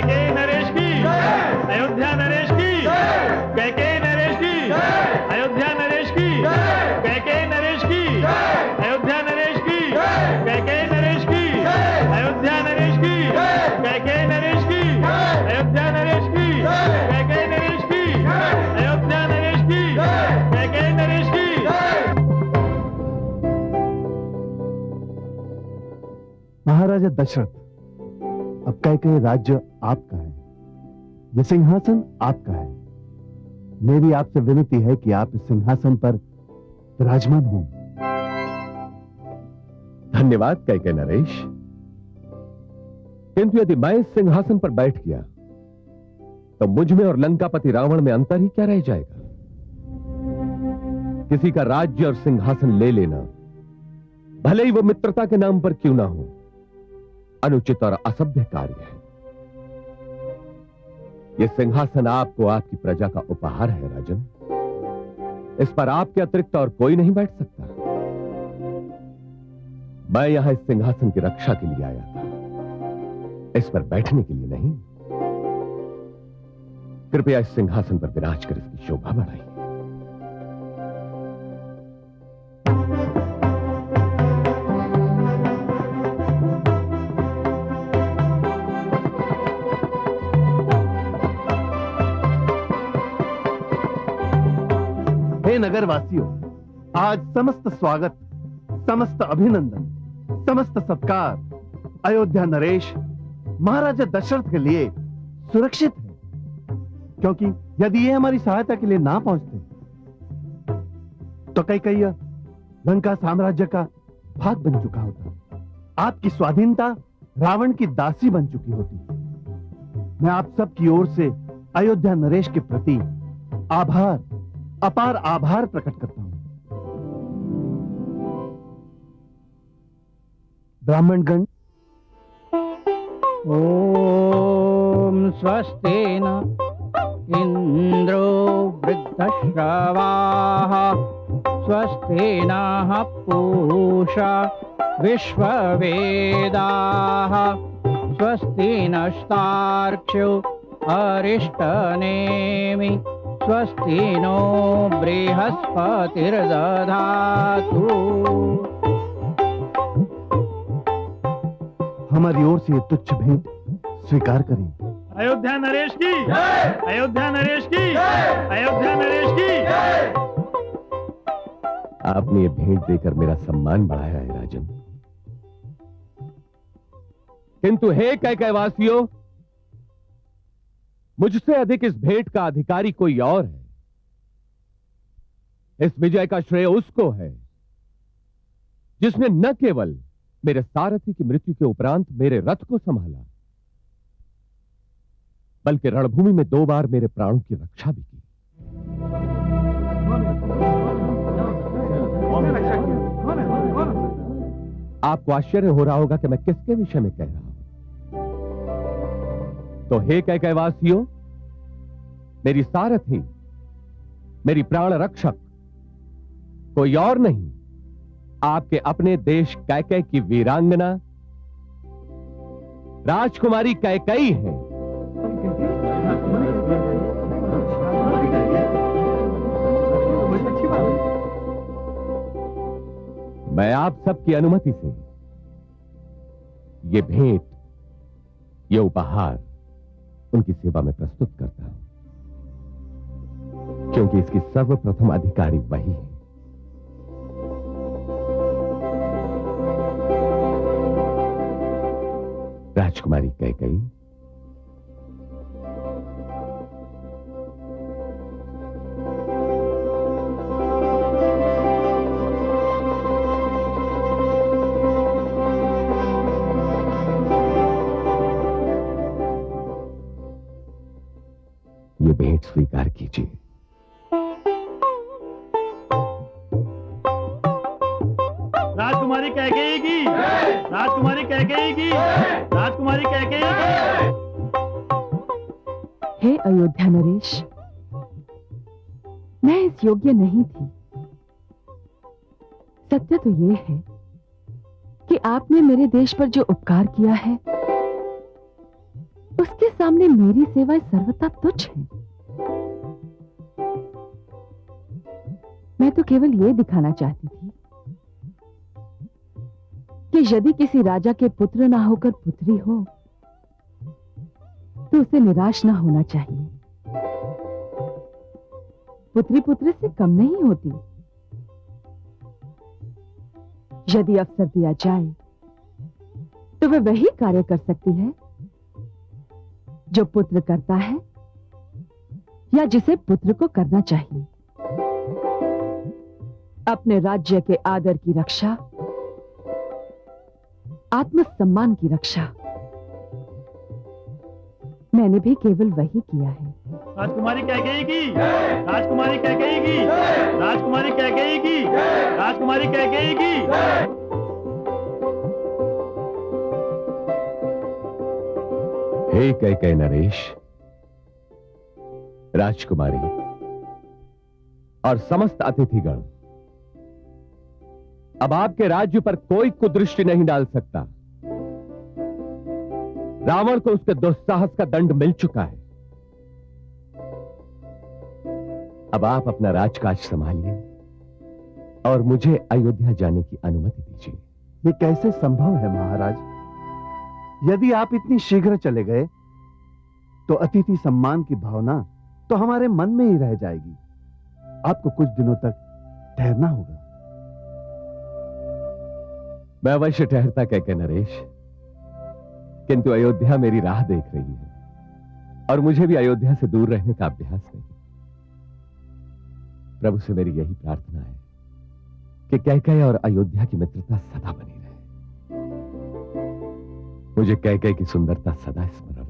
कैकेयी नरेश की, अयोध्या नरेश की, कैकेयी नरेश की, अयोध्या नरेश की, कैकेयी नरेश की, अयोध्या नरेश की, कैकेयी नरेश की, अयोध्या नरेश की, कैकेयी नरेश की, अयोध्या नरेश की, कैकेयी नरेश की, अयोध्या नरेश की, कैकेयी नरेश की। महाराजा दशरथ, अब कैकेयी राज्य आपका है, यह सिंहासन आपका है। मेरी आपसे विनती है कि आप इस सिंहासन पर विराजमान हों। धन्यवाद कैकेयी नरेश, किंतु यदि मैं इस सिंहासन पर बैठ गया तो मुझ में और लंकापति रावण में अंतर ही क्या रह जाएगा? किसी का राज्य और सिंहासन ले लेना, भले ही वो मित्रता के नाम पर क्यों ना हो, अनुचित और असभ्य कार्य है। यह सिंहासन आपको आपकी प्रजा का उपहार है राजन। इस पर आपके अतिरिक्त और कोई नहीं बैठ सकता। मैं यहां इस सिंहासन की रक्षा के लिए आया था, इस पर बैठने के लिए नहीं। कृपया इस सिंहासन पर विराज कर इसकी शोभा बढ़ाइए। हे नगरवासियों, आज समस्त स्वागत, समस्त अभिनंदन, समस्त सत्कार अयोध्या नरेश महाराजा दशरथ के लिए सुरक्षित है, क्योंकि यदि ये हमारी सहायता के लिए ना पहुंचते तो कैकेयी लंका साम्राज्य का भाग बन चुका होता। आपकी स्वाधीनता रावण की दासी बन चुकी होती। मैं आप सब की ओर से अयोध्या नरेश के प्रति आभार, अपार आभार प्रकट करता हूं। ब्राह्मणगण, ओम स्वस्तेन इंद्रो वृद्धश्रवाः स्वस्तेनः पूषा विश्ववेदाः स्वस्ति नस्तार्क्ष्यो अरिष्टनेमि स्वस्ति नो बृहस्पतिर्दधातु। हमारी ओर से ये तुच्छ भेंट स्वीकार करें। अयोध्या नरेश की, अयोध्या नरेश की, अयोध्या नरेश की। आपने ये भेंट देकर मेरा सम्मान बढ़ाया है राजन, किंतु हे कैकेयीवासियों, मुझसे अधिक इस भेंट का अधिकारी कोई और है। इस विजय का श्रेय उसको है जिसने न केवल मेरे सारथी की मृत्यु के उपरांत मेरे रथ को संभाला, बल्कि रणभूमि में 2 बार मेरे प्राणों की रक्षा भी की। आपको आश्चर्य हो रहा होगा कि मैं किसके विषय में कह रहा हूं। तो हे कैकेयीवासियों, मेरी सारथी, मेरी प्राण रक्षक कोई और नहीं, आपके अपने देश कैकेयी की वीरांगना राजकुमारी कैकेयी है। मैं आप सबकी अनुमति से ये भेंट, ये उपहार उनकी सेवा में प्रस्तुत करता हूं, क्योंकि इसकी सर्वप्रथम अधिकारी वही है। राजकुमारी कैकेयी, ये भेंट स्वीकार कीजिए। राजकुमारी कैकेयी की, राजकुमारी कैकेयी की, राजकुमारी कैकेयी की। हे अयोध्या नरेश, मैं इस योग्य नहीं थी। सत्य तो ये है कि आपने मेरे देश पर जो उपकार किया है उसके सामने मेरी सेवाएं सर्वथा तुच्छ हैं। मैं तो केवल यह दिखाना चाहती थी कि यदि किसी राजा के पुत्र ना होकर पुत्री हो तो उसे निराश ना होना चाहिए। पुत्री पुत्र से कम नहीं होती। यदि अवसर दिया जाए तो वह वही कार्य कर सकती है जो पुत्र करता है या जिसे पुत्र को करना चाहिए। अपने राज्य के आदर की रक्षा, आत्मसम्मान की रक्षा मैंने भी केवल वही किया है। राजकुमारी कैकेयी की, राजकुमारी कैकेयी की, राजकुमारी कैकेयी की, राजकुमारी कैकेयी की। हे कैकेयी नरेश, राजकुमारी और समस्त अतिथिगण, अब आपके राज्य पर कोई कुदृष्टि नहीं डाल सकता। रावण को उसके दुस्साहस का दंड मिल चुका है। अब आप अपना राजकाज संभालिए और मुझे अयोध्या जाने की अनुमति दीजिए। ये कैसे संभव है महाराज? यदि आप इतनी शीघ्र चले गए तो अतिथि सम्मान की भावना तो हमारे मन में ही रह जाएगी। आपको कुछ दिनों तक ठहरना होगा। मैं अवश्य ठहरता कैकेयी नरेश, किंतु अयोध्या मेरी राह देख रही है और मुझे भी अयोध्या से दूर रहने का अभ्यास नहीं। प्रभु से मेरी यही प्रार्थना है कि कैकेयी और अयोध्या की मित्रता सदा बनी रहे। मुझे कैकेयी की सुंदरता सदा स्मरण रहेगी।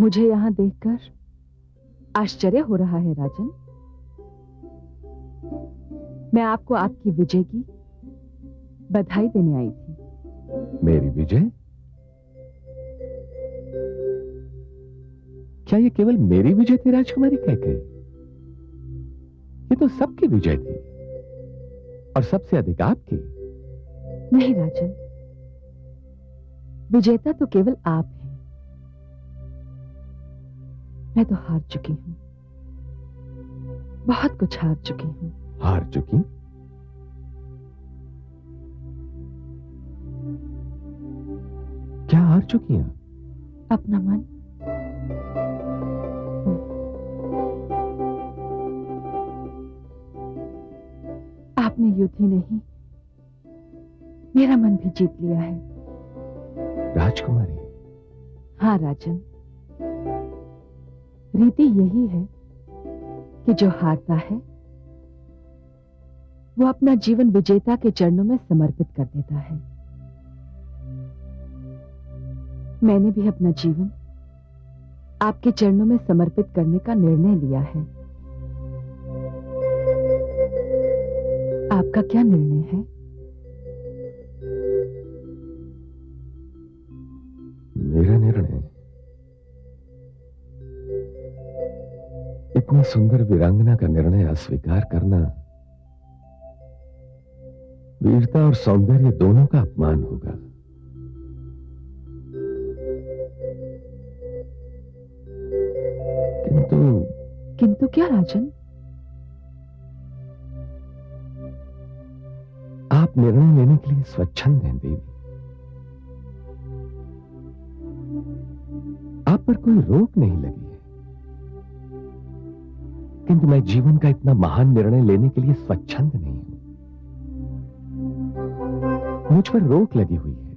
मुझे यहां देखकर आश्चर्य हो रहा है राजन। मैं आपको आपकी विजय की बधाई देने आई थी। मेरी विजय? क्या ये केवल मेरी विजय थी राजकुमारी कैकेयी? ये तो सबकी विजय थी और सबसे अधिक आपकी। नहीं राजन, विजेता तो केवल आप हैं। मैं तो हार चुकी हूं, बहुत कुछ हार चुकी हूं। हार चुकी? क्या हार चुकी हैं? अपना मन। आपने युद्ध ही नहीं, मेरा मन भी जीत लिया है। राजकुमारी। हाँ राजन, रीति यही है कि जो हारता है वो अपना जीवन विजेता के चरणों में समर्पित कर देता है। मैंने भी अपना जीवन आपके चरणों में समर्पित करने का निर्णय लिया है। आपका क्या निर्णय है? मेरा निर्णय? इतनी सुंदर वीरांगना का निर्णय अस्वीकार करना वीरता और सौंदर्य दोनों का अपमान होगा। किंतु क्या राजन? आप निर्णय लेने के लिए स्वच्छंद हैं देवी। आप पर कोई रोक नहीं लगी है। किंतु मैं जीवन का इतना महान निर्णय लेने के लिए स्वच्छंद नहीं हूं। मुझ पर रोक लगी हुई है।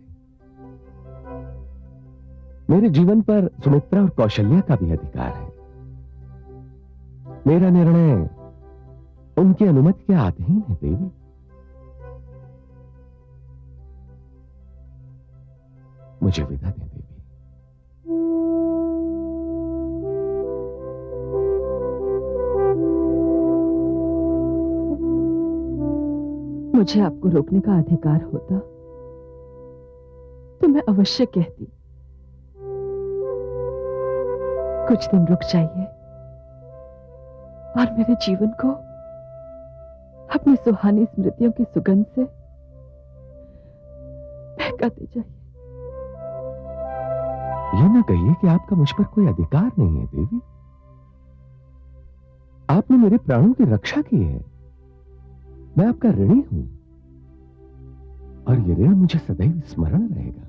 मेरे जीवन पर सुमित्रा और कौशल्या का भी अधिकार है। मेरा निर्णय उनकी अनुमति के अधीन है देवी। मुझे विदा दें देवी। मुझे आपको रोकने का अधिकार होता तो मैं अवश्य कहती, कुछ दिन रुक जाइए और मेरे जीवन को अपनी सुहानी स्मृतियों की सुगंध से महकाते जाइए। यह ना कहिए कि आपका मुझ पर कोई अधिकार नहीं है देवी। आपने मेरे प्राणों की रक्षा की है। मैं आपका ऋणी हूं और यह ऋण मुझे सदैव स्मरण रहेगा।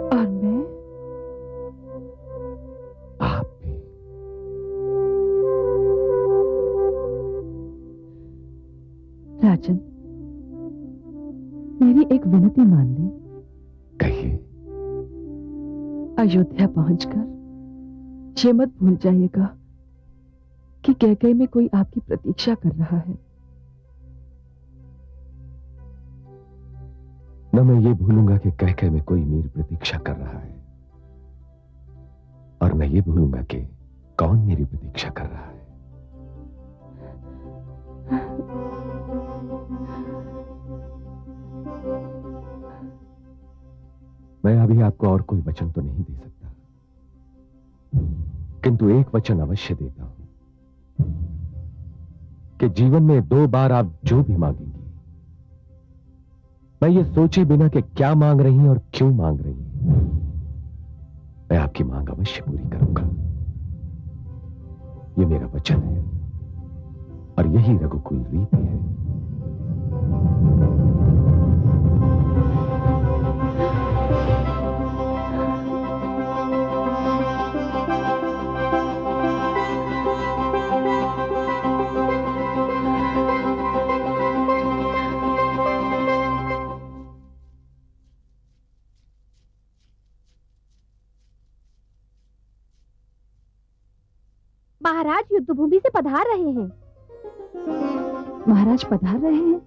और मैं आप भी। राजन, मेरी एक विनती मान लें। कहिए। अयोध्या पहुंचकर ये मत भूल जाइएगा कि कैकेयी में कोई आपकी प्रतीक्षा कर रहा है। न मैं ये भूलूंगा कि कैकेयी में कोई मेरी प्रतीक्षा कर रहा है, और न ये भूलूंगा कि कौन मेरी प्रतीक्षा कर रहा है। मैं अभी आपको और कोई वचन तो नहीं दे सकता, किंतु एक वचन अवश्य देता हूं कि जीवन में 2 बार आप जो भी मांगेंगी, मैं ये सोचे बिना कि क्या मांग रही हैं और क्यों मांग रही हैं, मैं आपकी मांग अवश्य पूरी करूंगा। ये मेरा वचन है और यही रघुकुल रीति है। महाराज युद्धभूमि से पधार रहे हैं। महाराज पधार रहे हैं।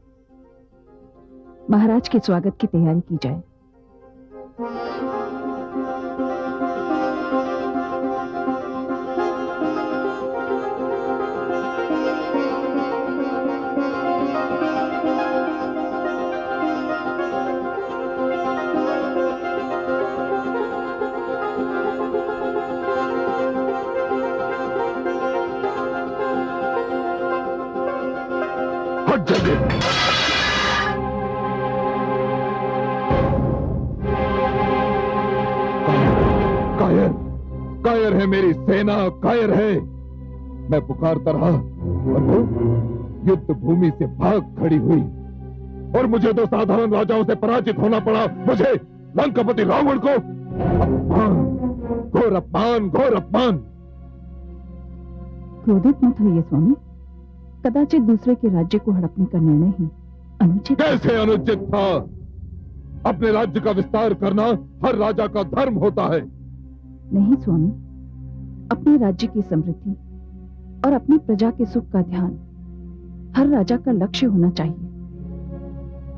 महाराज के स्वागत की तैयारी की जाए। कायर, कायर है मेरी सेना, कायर है। मैं पुकारता रहा और वो युद्ध भूमि से भाग खड़ी हुई और मुझे 2 साधारण राजाओं से पराजित होना पड़ा। मुझे लंकापति रावण को अपमान, घोर अपमान, घोर अपमान। क्रोधित मत होइए स्वामी। कदाचित दूसरे के राज्य को हड़पने का निर्णय ही अनुचित। कैसे अनुचित था? अपने राज्य का विस्तार करना हर राजा का धर्म होता है। नहीं स्वामी, अपने राज्य की समृद्धि और अपनी प्रजा के सुख का ध्यान हर राजा का लक्ष्य होना चाहिए,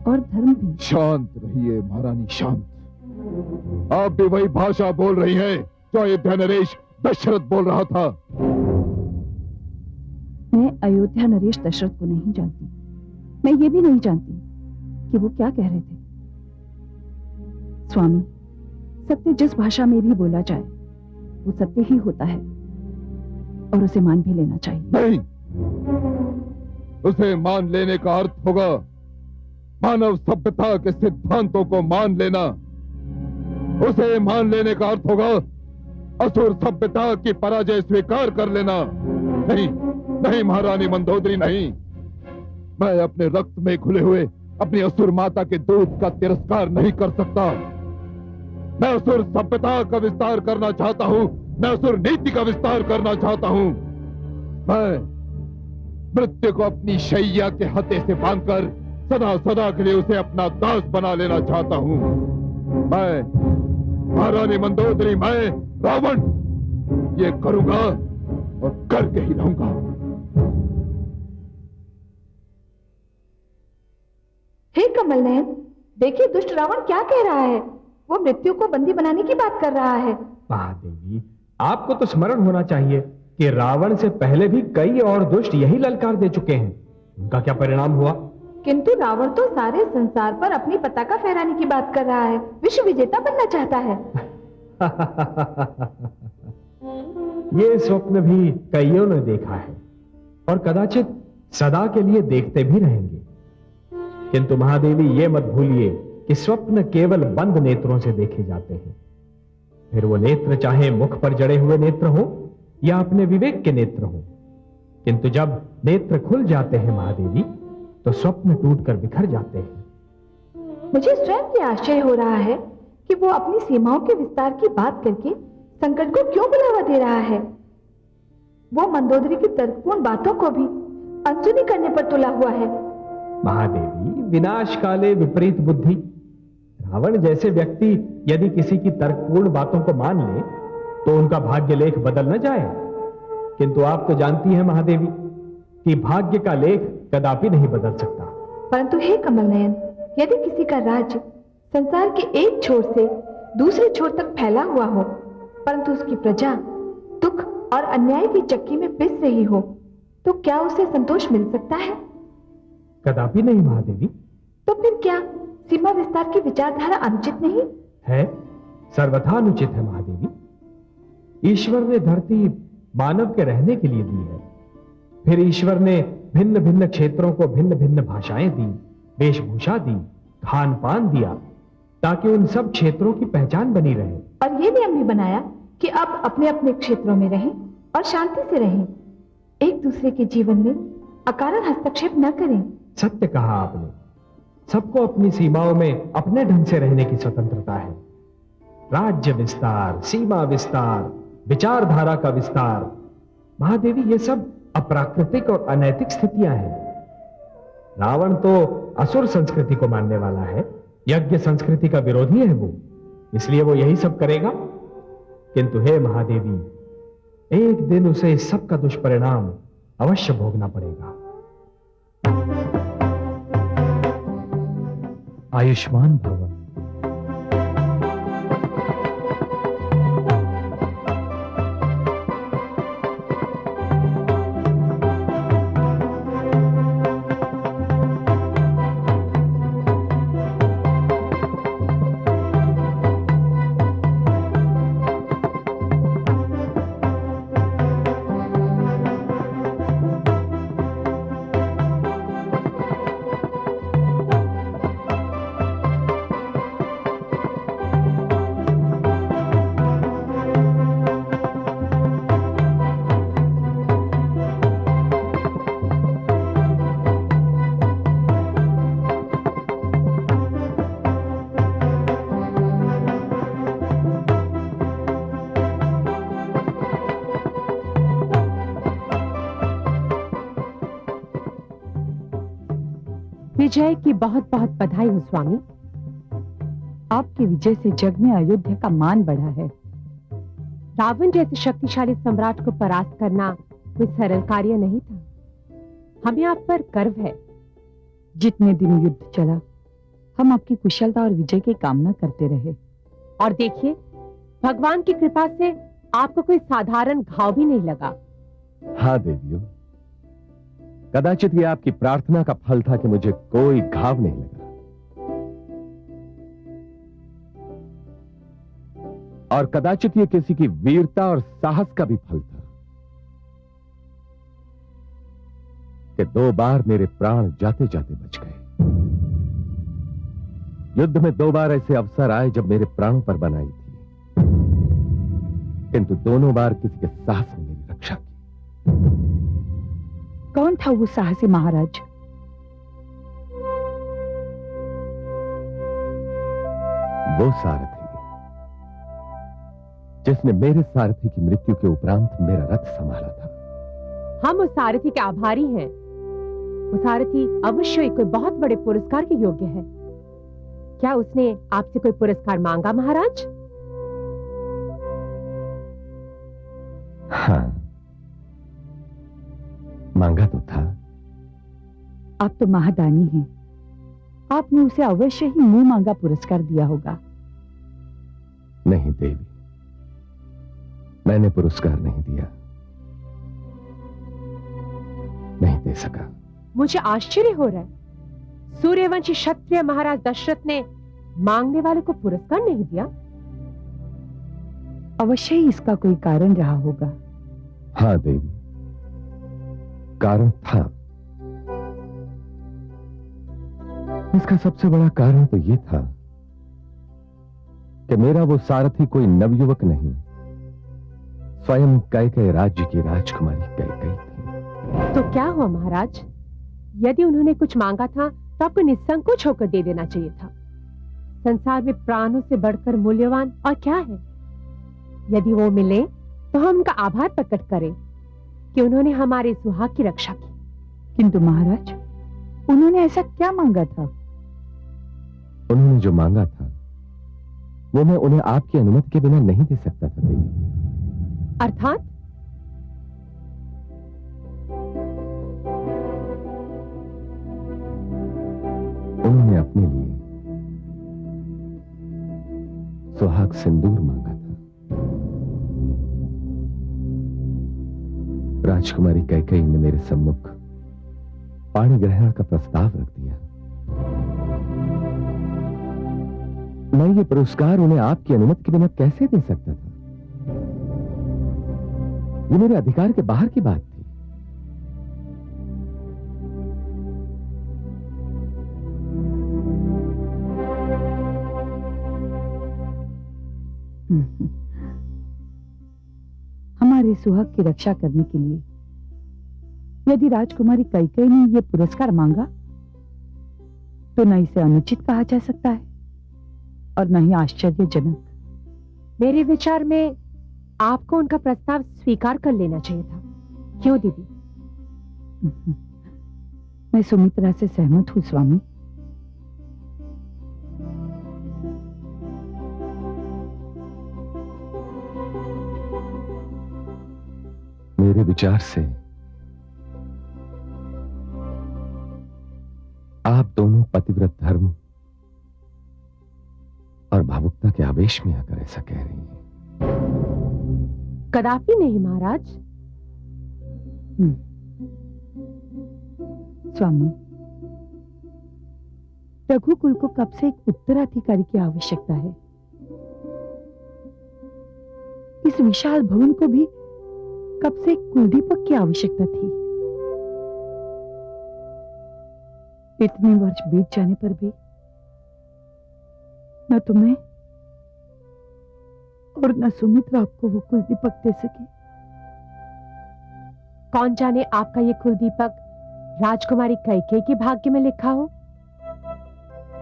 और धर्म भी। शांत रहिए महारानी, शांत। आप भी वही भाषा बोल रही हैं जो अयोध्या नरेश दशरथ बोल रहा था। मैं अयोध्या नरेश दशरथ को नहीं जानती। मैं ये भी नहीं जानती कि वो क्या कह रहे थे। स्वामी, सत्य जिस भाषा में भी बोला जाए वो सत्य ही होता है, और उसे मान भी लेना चाहिए। नहीं, उसे मान लेने का अर्थ होगा मानव सभ्यता के सिद्धांतों को मान लेना। उसे मान लेने का अर्थ होगा असुर सभ्यता की पराजय स्वीकार कर लेना। नहीं नहीं महारानी मंदोदरी, नहीं। मैं अपने रक्त में घुले हुए अपनी असुर माता के दूध का तिरस्कार नहीं कर सकता। मैं असुर सभ्यता का विस्तार करना चाहता हूं, मैं असुर नीति का विस्तार करना चाहता हूं। मैं मृत्यु को अपनी शैया के हत्थे से बांधकर सदा सदा के लिए उसे अपना दास बना लेना चाहता हूं। मैं महारानी मंदोदरी, मैं रावण ये करूंगा और करके ही रहूंगा। हे कमल नयन, देखिए दुष्ट रावण क्या कह रहा है। वो मृत्यु को बंदी बनाने की बात कर रहा है। महादेवी, आपको तो स्मरण होना चाहिए कि रावण से पहले भी कई और दुष्ट यही ललकार दे चुके हैं। उनका क्या परिणाम हुआ? किंतु रावण तो सारे संसार पर अपनी पताका फहराने की बात कर रहा है, विश्व विजेता बनना चाहता है। ये स्वप्न भी कईयों ने देखा है और कदाचित सदा के लिए देखते भी रहेंगे। किंतु महादेवी, ये मत भूलिए कि स्वप्न केवल बंद नेत्रों से देखे जाते हैं। फिर वो नेत्र चाहे मुख पर जड़े हुए नेत्र हो या अपने विवेक के नेत्र हो, किंतु जब नेत्र खुल जाते हैं महादेवी, तो स्वप्न टूटकर बिखर जाते हैं। मुझे स्वयं ये आश्चर्य हो रहा है कि वो अपनी सीमाओं के विस्तार की बात करके संकट को क्यों बुलावा दे रहा है। वो मंदोदरी की तर्कपूर्ण बातों को भी अनसुनी करने पर तुला हुआ है। महादेवी, विनाश काले विपरीत बुद्धि। रावण जैसे व्यक्ति यदि किसी की तर्कपूर्ण बातों को मान ले तो उनका भाग्य लेख बदल न जाए। किंतु आप तो जानती हैं महादेवी कि भाग्य का लेख कदापि नहीं बदल सकता। परंतु हे कमल नयन, यदि किसी का राज्य संसार के एक छोर से दूसरे छोर तक फैला हुआ हो, परंतु उसकी प्रजा दुख और अन्याय की चक्की में पिस रही हो, तो क्या उसे संतोष मिल सकता है? कदापि नहीं महादेवी। तो फिर क्या सीमा विस्तार की विचारधारा अनुचित नहीं है? सर्वथा अनुचित है महादेवी। ईश्वर ने धरती मानव के रहने के लिए दी है। फिर ईश्वर ने भिन्न भिन्न क्षेत्रों को भिन्न भिन्न भाषाएं दी, वेशभूषा दी, खान पान दिया, ताकि उन सब क्षेत्रों की पहचान बनी रहे। और ये नियम भी बनाया कि अब अपने अपने क्षेत्रों में रहें और शांति से रहें, एक दूसरे के जीवन में अकारण हस्तक्षेप न करें। सत्य कहा आपने। सबको अपनी सीमाओं में अपने ढंग से रहने की स्वतंत्रता है। राज्य विस्तार, सीमा विस्तार, विचारधारा का विस्तार, महादेवी, ये सब अप्राकृतिक और अनैतिक स्थितियां हैं। रावण तो असुर संस्कृति को मानने वाला है, यज्ञ संस्कृति का विरोधी है वो, इसलिए वो यही सब करेगा। किंतु हे महादेवी, एक दिन उसे इस सब का दुष्परिणाम अवश्य भोगना पड़ेगा। आयुष्मान भव। विजय की बहुत बहुत बधाई हो स्वामी। आपकी विजय से जग में अयोध्या का मान बढ़ा है। रावण जैसे शक्तिशाली सम्राट को परास्त करना कोई सरल कार्य नहीं था। हमें आप पर गर्व है। जितने दिन युद्ध चला, हम आपकी कुशलता और विजय की कामना करते रहे। और देखिए, भगवान की कृपा से आपको कोई साधारण घाव भी नहीं लगा। हाँ देवियों, कदाचित ये आपकी प्रार्थना का फल था कि मुझे कोई घाव नहीं लगा। और कदाचित ये किसी की वीरता और साहस का भी फल था कि 2 बार मेरे प्राण जाते जाते बच गए। युद्ध में 2 बार ऐसे अवसर आए जब मेरे प्राणों पर बनाई थी, किंतु दोनों बार किसी के साहस ने मेरी रक्षा की। कौन था वो साहसी महाराज? वो सारथी जिसने मेरे सारथी की मृत्यु के उपरांत मेरा रथ संभाला था। हम उस सारथी के आभारी हैं। वो सारथी अवश्य ही कोई बहुत बड़े पुरस्कार के योग्य है। क्या उसने आपसे कोई पुरस्कार मांगा महाराज? हाँ, मांगा तो था। आप तो महादानी हैं। आपने उसे अवश्य ही मुंह मांगा पुरस्कार दिया होगा। नहीं देवी, मैंने पुरस्कार नहीं दिया, नहीं दे सका। मुझे आश्चर्य हो रहा है, सूर्यवंशी क्षत्रिय महाराज दशरथ ने मांगने वाले को पुरस्कार नहीं दिया। अवश्य ही इसका कोई कारण रहा होगा। हाँ देवी, कारण था। इसका सबसे बड़ा कारण तो यह था कि मेरा वो सारथी कोई नवयुवक नहीं, स्वयं कैकेयी राज्य की राजकुमारी कैकेयी थी। तो क्या हुआ महाराज? यदि उन्होंने कुछ मांगा था तो आपको निसंकोच होकर दे देना चाहिए था। संसार में प्राणों से बढ़कर मूल्यवान और क्या है? यदि वो मिले तो हम उनका आभार प्रकट करें कि उन्होंने हमारे सुहाग की रक्षा की। किंतु महाराज, उन्होंने ऐसा क्या मांगा था? उन्होंने जो मांगा था वो मैं उन्हें आपकी अनुमति के बिना नहीं दे सकता था देवी। अर्थात? उन्होंने अपने लिए सुहाग सिंदूर मांगा था। राजकुमारी कैकेयी ने मेरे सम्मुख पाणी ग्रहण का प्रस्ताव रख दिया। मैं ये पुरस्कार उन्हें आपकी अनुमति के बिना कैसे दे सकता था? ये मेरे अधिकार के बाहर की बात थी। हमारे सुहाग की रक्षा करने के लिए यदि राजकुमारी कैकेयी ने यह पुरस्कार मांगा तो न इसे अनुचित कहा जा सकता है और न ही आश्चर्यजनक। मेरे विचार में आपको उनका प्रस्ताव स्वीकार कर लेना चाहिए था। क्यों दीदी? मैं सुमित्रा से सहमत हूं स्वामी। मेरे विचार से आप दोनों पतिव्रत धर्म और भावुकता के आवेश में आकर ऐसा कह रही हैं। कदापि नहीं महाराज। स्वामी, रघुकुल को कब से एक उत्तराधिकारी की आवश्यकता है। इस विशाल भवन को भी कब से एक कुलदीपक की आवश्यकता थी। इतने वर्ष बीत जाने पर भी न तुम्हें और न सुमित्रा आपको वो कुलदीपक दे सके। कौन जाने आपका ये कुलदीपक राजकुमारी कैकेयी के भाग्य में लिखा हो।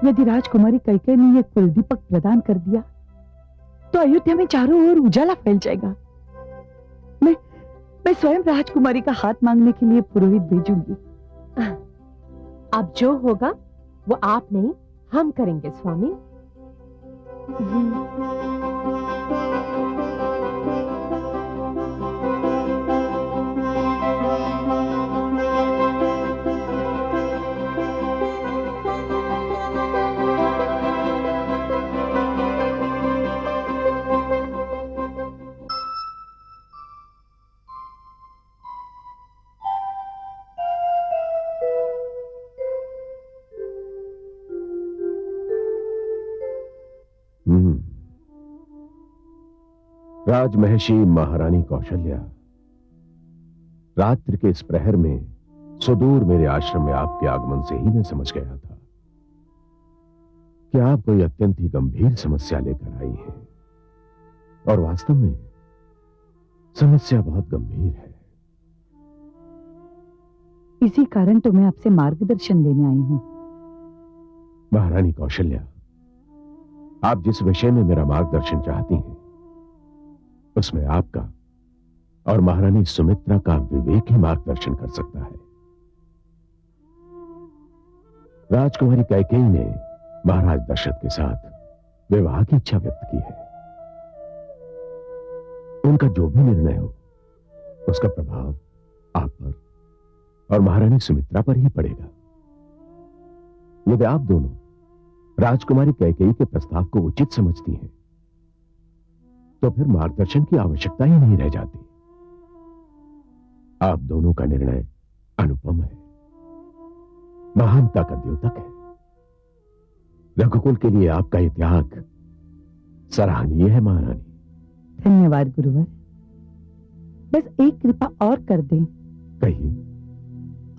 यदि राजकुमारी कैकेयी ने यह कुलदीपक प्रदान कर दिया तो अयोध्या में चारों ओर उजाला फैल जाएगा। मैं स्वयं राजकुमारी का हाथ मांगने के लिए पुरोहित भेजूंगी। अब जो होगा वो आप नहीं हम करेंगे स्वामी। राजमहिषी महारानी कौशल्या, रात्रि के इस प्रहर में सुदूर मेरे आश्रम में आपके आगमन से ही मैं समझ गया था कि आप कोई अत्यंत ही गंभीर समस्या लेकर आई हैं और वास्तव में समस्या बहुत गंभीर है। इसी कारण तो मैं आपसे मार्गदर्शन लेने आई हूं। महारानी कौशल्या, आप जिस विषय में मेरा मार्गदर्शन चाहती हैं उसमें आपका और महारानी सुमित्रा का विवेक ही मार्गदर्शन कर सकता है। राजकुमारी कैकेयी ने महाराज दशरथ के साथ विवाह की इच्छा व्यक्त की है। उनका जो भी निर्णय हो उसका प्रभाव आप पर और महारानी सुमित्रा पर ही पड़ेगा। यदि आप दोनों राजकुमारी कैकेयी के प्रस्ताव को उचित समझती हैं तो फिर मार्गदर्शन की आवश्यकता ही नहीं रह जाती। आप दोनों का निर्णय अनुपम है, महानता का द्योतक है। रघुकुल के लिए आपका ये त्याग सराहनीय है महारानी। धन्यवाद गुरुवर। बस एक कृपा और कर दें। कहिए।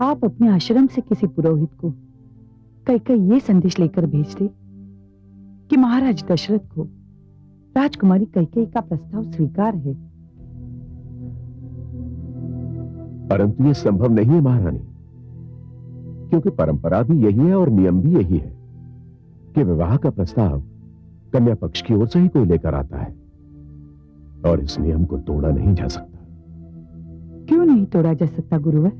आप अपने आश्रम से किसी पुरोहित को कैकेयी ये संदेश लेकर भेज दे कि महाराज दशरथ को राजकुमारी कैकेयी का प्रस्ताव स्वीकार है। परंतु यह संभव नहीं है महारानी, क्योंकि परंपरा भी यही है और नियम भी यही है कि विवाह का प्रस्ताव कन्या पक्ष की ओर से ही कोई लेकर आता है और इस नियम को तोड़ा नहीं जा सकता। क्यों नहीं तोड़ा जा सकता गुरुवर?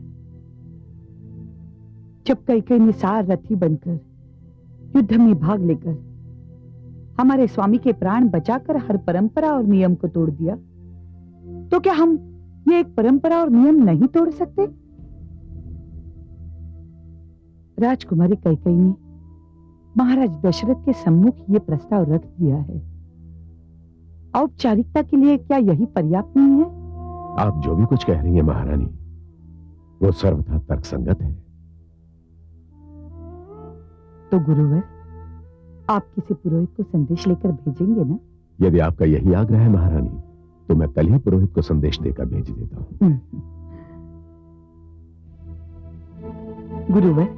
जब कैकेयी ने सारथी बनकर युद्ध में भाग लेकर हमारे स्वामी के प्राण बचाकर हर परंपरा और नियम को तोड़ दिया, तो क्या हम ये एक परंपरा और नियम नहीं तोड़ सकते? राजकुमारी कैकेयी ने महाराज दशरथ के सम्मुख ये प्रस्ताव रख दिया है। औपचारिकता के लिए क्या यही पर्याप्त नहीं है? आप जो भी कुछ कह रही हैं महारानी, वो सर्वथा तर्कसंगत है। तो गुरुवर, आप किसी पुरोहित को संदेश लेकर भेजेंगे ना? यदि आपका यही आग्रह है महारानी, तो मैं कल ही पुरोहित को संदेश देकर भेज देता हूं। गुरुवर,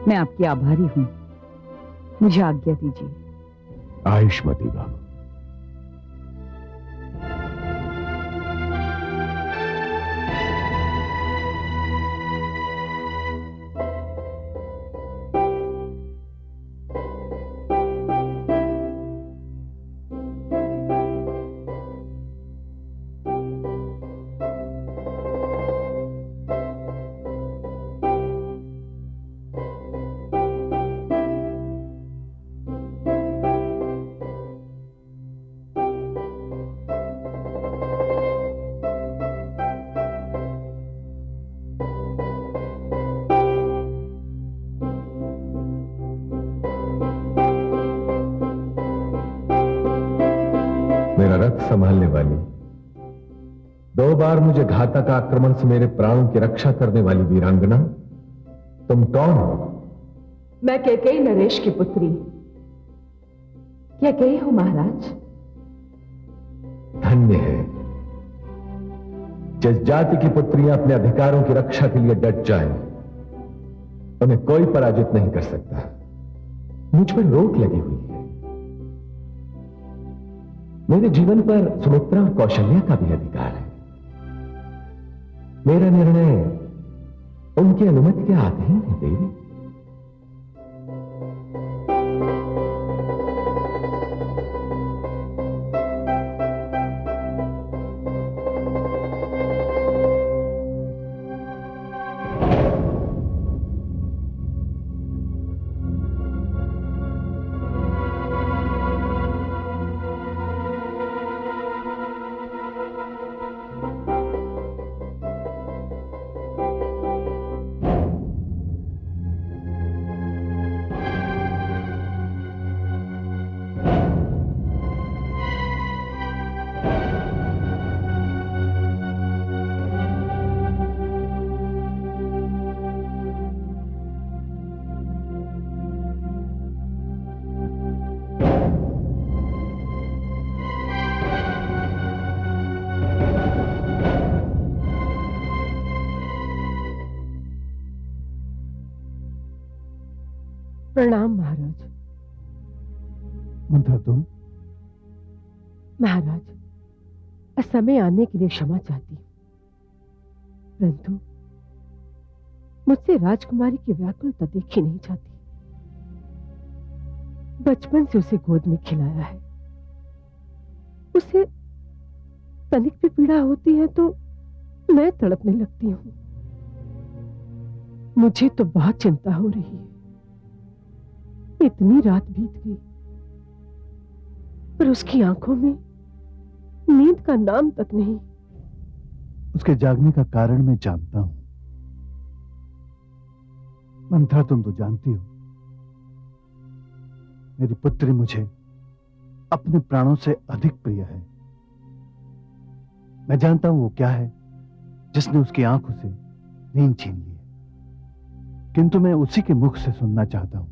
मैं आपकी आभारी हूं। मुझे आज्ञा दीजिए। आयुष्मती भव। मेरा रथ संभालने वाली, 2 बार मुझे घातक आक्रमण से मेरे प्राणों की रक्षा करने वाली वीरांगना, तुम कौन हो? मैं कैकेयी नरेश की पुत्री कैकेयी हूं महाराज। धन्य है जिस जाति की पुत्रियां अपने अधिकारों की रक्षा के लिए डट जाएं, उन्हें कोई पराजित नहीं कर सकता। मुझ पर रोक लगी हुई है। मेरे जीवन पर सुमित्रा और कौशल्या का भी अधिकार है। मेरा निर्णय उनकी अनुमति के अधीन है देवी। प्रणाम महाराज। मंत्रा तुम? महाराज, असमय आने के लिए क्षमा चाहती हूं, परंतु मुझसे राजकुमारी की व्याकुलता देखी नहीं जाती। बचपन से उसे गोद में खिलाया है, उसे तनिक भी पीड़ा होती है तो मैं तड़पने लगती हूँ। मुझे तो बहुत चिंता हो रही है। इतनी रात बीत गई पर उसकी आंखों में नींद का नाम तक नहीं। उसके जागने का कारण मैं जानता हूं। मंत्रा, तुम तो जानती हो मेरी पुत्री मुझे अपने प्राणों से अधिक प्रिय है। मैं जानता हूं वो क्या है जिसने उसकी आंखों से नींद छीन ली है, किंतु मैं उसी के मुख से सुनना चाहता हूं।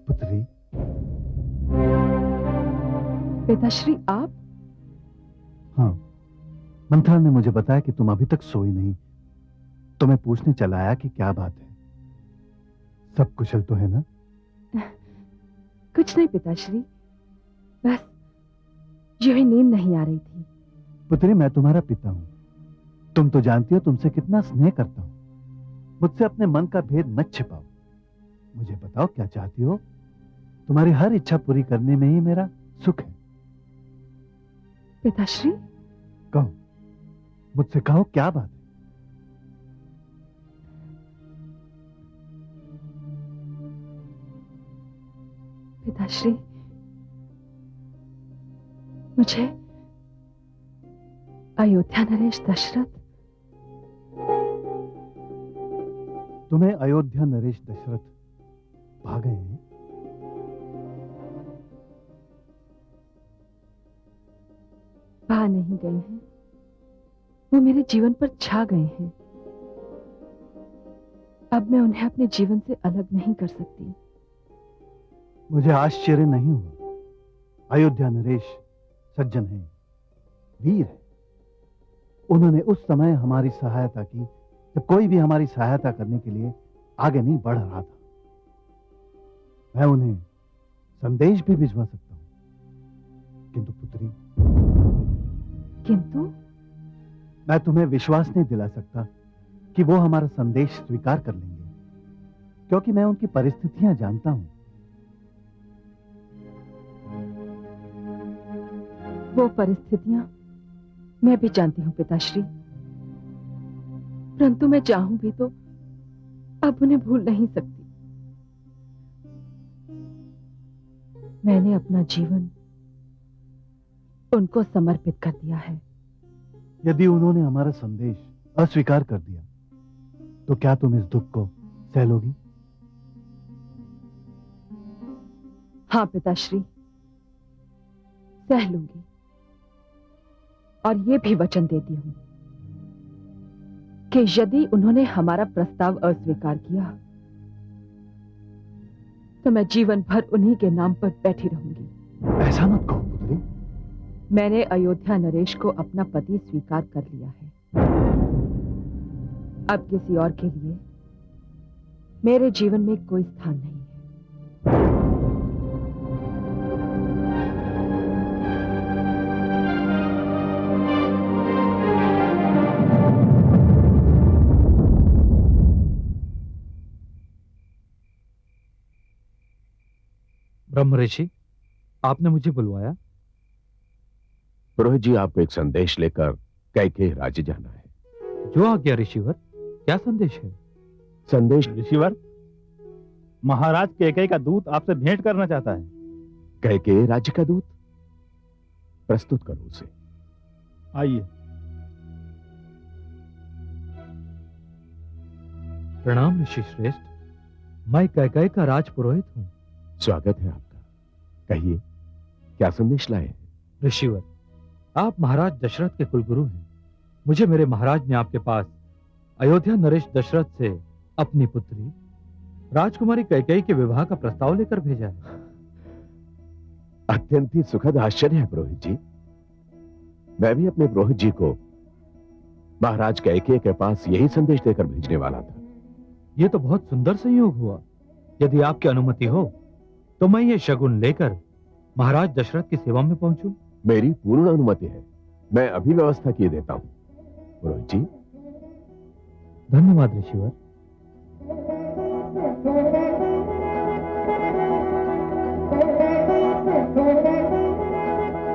पुत्री, पिताश्री आप? हाँ, मंत्रा ने मुझे बताया कि तुम अभी तक सोई नहीं, तो मैं पूछने चला आया कि क्या बात है। सब कुशल तो है ना? कुछ नहीं पिताश्री, बस यूं ही नींद नहीं आ रही थी। पुत्री, मैं तुम्हारा पिता हूं। तुम तो जानती हो तुमसे कितना स्नेह करता हूं। मुझसे अपने मन का भेद मत छिपाओ। मुझे बताओ क्या चाहती हो। तुम्हारी हर इच्छा पूरी करने में ही मेरा सुख है। पिताश्री, कहो, मुझसे कहो क्या बात है। पिताश्री, मुझे अयोध्या नरेश दशरथ। तुम्हें अयोध्या नरेश दशरथ भा गए हैं? भा नहीं गए हैं, वो मेरे जीवन पर छा गए हैं। अब मैं उन्हें अपने जीवन से अलग नहीं कर सकती। मुझे आश्चर्य नहीं हुआ। अयोध्या नरेश सज्जन है, वीर है। उन्होंने उस समय हमारी सहायता की जब कोई भी हमारी सहायता करने के लिए आगे नहीं बढ़ रहा था। मैं उन्हें संदेश भी भिजवा सकता हूं, किंतु पुत्री, किंतु मैं तुम्हें विश्वास नहीं दिला सकता कि वो हमारा संदेश स्वीकार कर लेंगे, क्योंकि मैं उनकी परिस्थितियां जानता हूं। वो परिस्थितियां मैं भी जानती हूं पिताश्री, परंतु मैं चाहूं भी तो अब उन्हें भूल नहीं सकती। मैंने अपना जीवन उनको समर्पित कर दिया है। यदि उन्होंने हमारा संदेश अस्वीकार कर दिया तो क्या तुम इस दुख को सह लोगी? हाँ पिताश्री, सह लूंगी, और ये भी वचन देती हूं कि यदि उन्होंने हमारा प्रस्ताव अस्वीकार किया तो मैं जीवन भर उन्हीं के नाम पर बैठी रहूंगी। ऐसा मत कहो पुत्री। मैंने अयोध्या नरेश को अपना पति स्वीकार कर लिया है। अब किसी और के लिए मेरे जीवन में कोई स्थान नहीं है। ब्रह्म ऋषि, आपने मुझे बुलवाया? पुरोहित जी, आपको एक संदेश लेकर कैकेयी राज्य जाना है। जो आज्ञा ऋषिवर। क्या संदेश है? संदेश ऋषिवर, महाराज कैकेयी का दूत आपसे भेंट करना चाहता है। कैकेयी राज्य का दूत? प्रस्तुत करो उसे। आइए। प्रणाम ऋषि श्रेष्ठ, मैं कैकेयी का राज पुरोहित हूं। स्वागत है आपका। कहिए, क्या संदेश लाए हैं? ऋषिवर, आप महाराज दशरथ के कुलगुरु हैं। मुझे मेरे महाराज ने आपके पास अयोध्या नरेश दशरथ से अपनी पुत्री राजकुमारी कैकेयी के विवाह का प्रस्ताव लेकर भेजा है। अत्यंत ही सुखद आश्चर्य है पुरोहित जी। मैं भी अपने पुरोहित जी को महाराज कैकेयी के पास यही संदेश देकर भेजने वाला था। ये तो बहुत सुंदर संयोग हुआ। यदि आपकी अनुमति हो तो मैं ये शगुन लेकर महाराज दशरथ की सेवा में पहुंचूं। मेरी पूर्ण अनुमति है। मैं अभी व्यवस्था किए देता हूं पुरोहित जी। धन्यवाद ऋषिवर।